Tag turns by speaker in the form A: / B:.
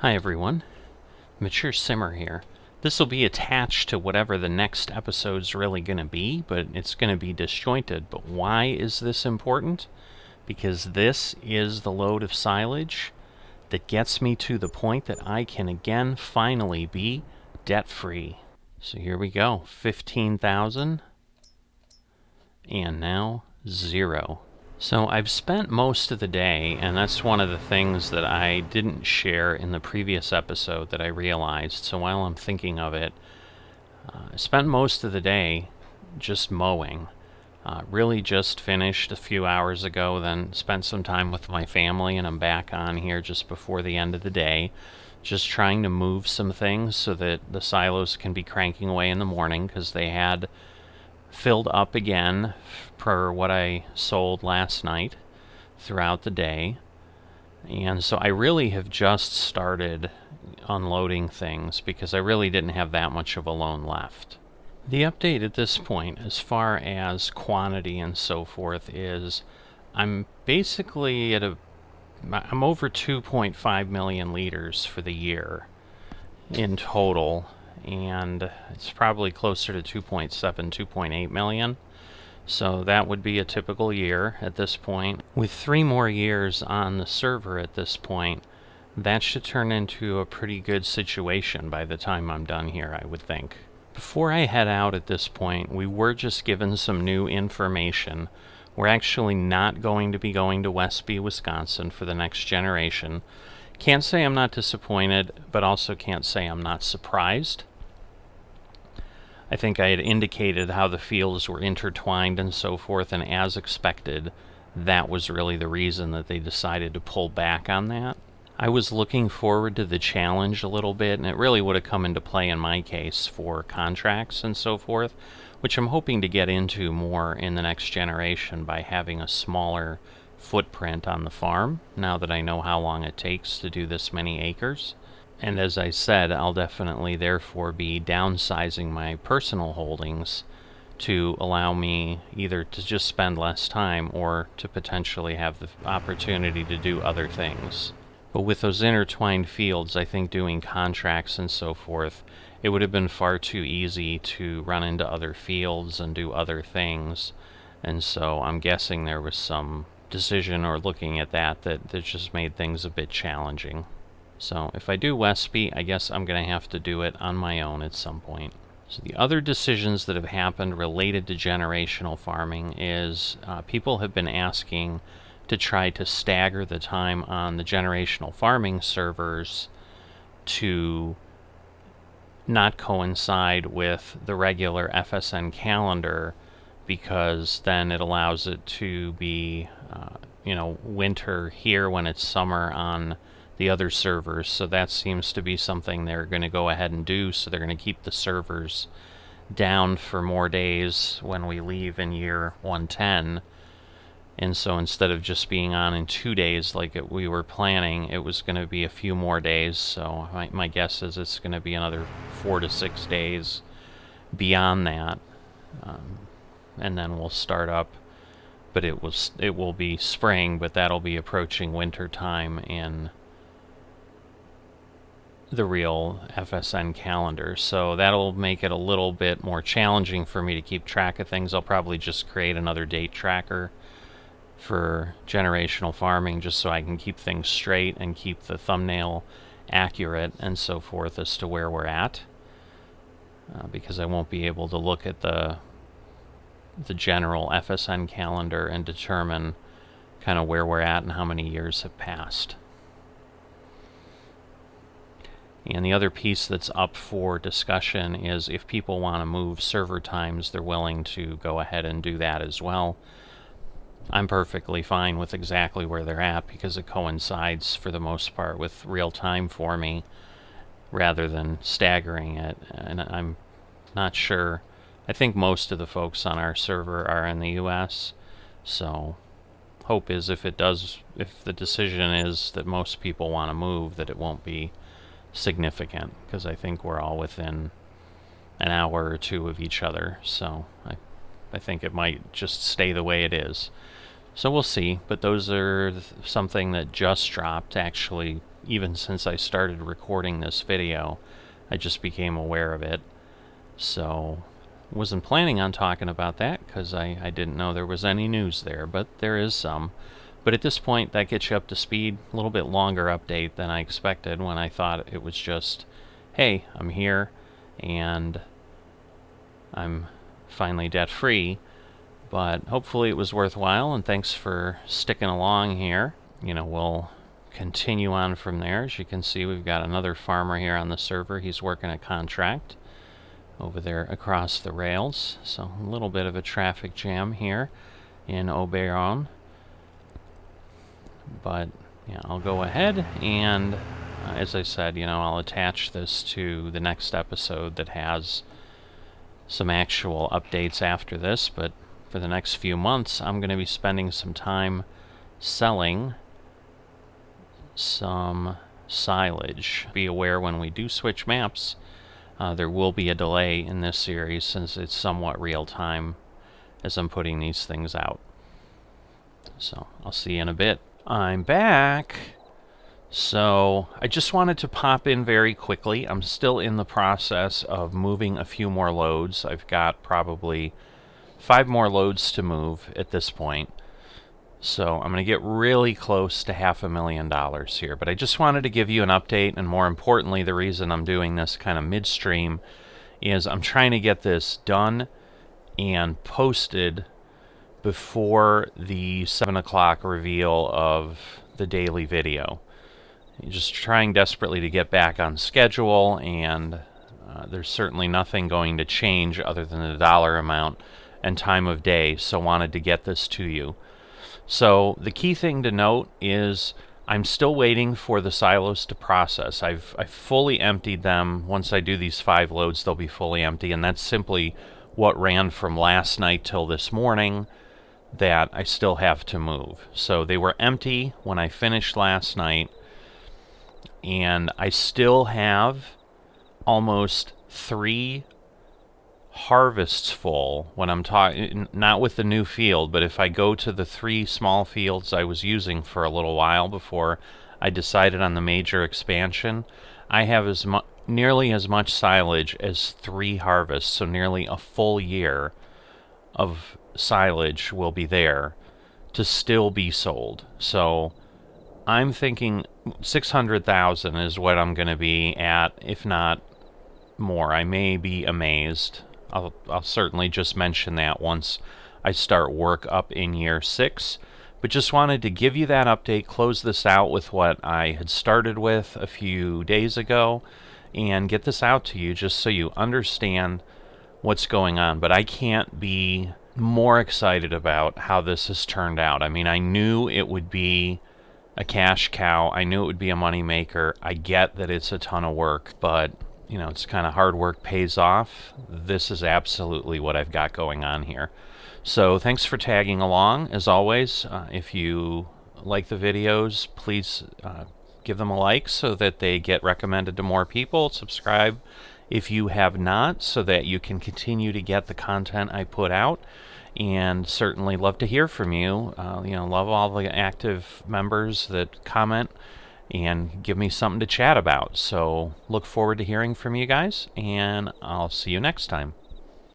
A: Hi everyone, Mature Simmer here. This will be attached to whatever the next episode's really going to be, but it's going to be disjointed. But why is this important? Because this is the load of silage that gets me to the point that I can again finally be debt-free. So here we go, 15,000 and now 0. So I've spent most of the day, and that's one of the things that I didn't share in the previous episode that I realized. So while I'm thinking of it, I spent most of the day just mowing. Really just finished a few hours ago, then spent some time with my family, and I'm back on here just before the end of the day, just trying to move some things so that the silos can be cranking away in the morning, because they had filled up again per what I sold last night throughout the day. And so I really have just started unloading things because I really didn't have that much of a loan left. The update at this point, as far as quantity and so forth, is I'm basically I'm over 2.5 million liters for the year in total, and it's probably closer to 2.7, 2.8 million. So that would be a typical year at this point. With 3 more years on the server at this point, that should turn into a pretty good situation by the time I'm done here, I would think. Before I head out at this point, we were just given some new information. We're actually not going to be going to Westby, Wisconsin for the next generation. Can't say I'm not disappointed, but also can't say I'm not surprised. I think I had indicated how the fields were intertwined and so forth, and as expected, that was really the reason that they decided to pull back on that. I was looking forward to the challenge a little bit, and it really would have come into play in my case for contracts and so forth, which I'm hoping to get into more in the next generation by having a smaller footprint on the farm, now that I know how long it takes to do this many acres. And as I said, I'll definitely therefore be downsizing my personal holdings to allow me either to just spend less time or to potentially have the opportunity to do other things. But with those intertwined fields, I think doing contracts and so forth, it would have been far too easy to run into other fields and do other things. And so I'm guessing there was some decision or looking at that just made things a bit challenging. So if I do Westby, I guess I'm going to have to do it on my own at some point. So the other decisions that have happened related to generational farming is people have been asking to try to stagger the time on the generational farming servers to not coincide with the regular FSN calendar, because then it allows it to be, winter here when it's summer on the other servers. So that seems to be something they're going to go ahead and do. So they're going to keep the servers down for more days when we leave in year 110. And so instead of just being on in 2 days like we were planning, it was going to be a few more days. So my guess is it's going to be another 4 to 6 days beyond that. And then we'll start up. But it will be spring, but that'll be approaching winter time in the real FSN calendar. So that'll make it a little bit more challenging for me to keep track of things. I'll probably just create another date tracker for generational farming just so I can keep things straight and keep the thumbnail accurate and so forth as to where we're at, because I won't be able to look at the general FSN calendar and determine kind of where we're at and how many years have passed. And the other piece that's up for discussion is if people want to move server times, they're willing to go ahead and do that as well. I'm perfectly fine with exactly where they're at because it coincides for the most part with real time for me rather than staggering it. And I'm not sure. I think most of the folks on our server are in the US, so hope is if the decision is that most people want to move, that it won't be significant, because I think we're all within an hour or two of each other, so I think it might just stay the way it is. So we'll see, but those are something that just dropped. Actually, even since I started recording this video, I just became aware of it. So wasn't planning on talking about that because I didn't know there was any news there, but there is some. But at this point, that gets you up to speed. A little bit longer update than I expected when I thought it was just, hey, I'm here and I'm finally debt-free. But hopefully it was worthwhile, and thanks for sticking along here. You know, we'll continue on from there. As you can see, we've got another farmer here on the server. He's working a contract over there across the rails. So a little bit of a traffic jam here in Oberon. But yeah, I'll go ahead and, as I said, you know, I'll attach this to the next episode that has some actual updates after this. But for the next few months, I'm going to be spending some time selling some silage. Be aware when we do switch maps, there will be a delay in this series since it's somewhat real time as I'm putting these things out. So I'll see you in a bit. I'm back. So I just wanted to pop in very quickly. I'm still in the process of moving a few more loads. I've got probably 5 more loads to move at this point. So I'm going to get really close to $500,000 here. But I just wanted to give you an update, and more importantly, the reason I'm doing this kind of midstream is I'm trying to get this done and posted before the 7 o'clock reveal of the daily video. Just trying desperately to get back on schedule, and there's certainly nothing going to change other than the dollar amount and time of day, so wanted to get this to you. So the key thing to note is I'm still waiting for the silos to process. I've fully emptied them. Once I do these 5 loads, they'll be fully empty, and that's simply what ran from last night till this morning that I still have to move. So they were empty when I finished last night, and I still have almost 3 harvests full when I'm talking, not with the new field, but if I go to the 3 small fields I was using for a little while before I decided on the major expansion, I have nearly as much silage as 3 harvests, so nearly a full year of silage will be there to still be sold. So I'm thinking 600,000 is what I'm going to be at, if not more. I may be amazed. I'll certainly just mention that once I start work up in year 6. But just wanted to give you that update, close this out with what I had started with a few days ago, and get this out to you just so you understand what's going on. But I can't be more excited about how this has turned out. I mean, I knew it would be a cash cow. I knew it would be a money maker. I get that it's a ton of work, but you know, it's kind of hard work pays off. This is absolutely what I've got going on here. So thanks for tagging along. As always, if you like the videos, please give them a like so that they get recommended to more people. Subscribe if you have not, so that you can continue to get the content I put out. And certainly love to hear from you. You know, love all the active members that comment and give me something to chat about. So look forward to hearing from you guys, and I'll see you next time.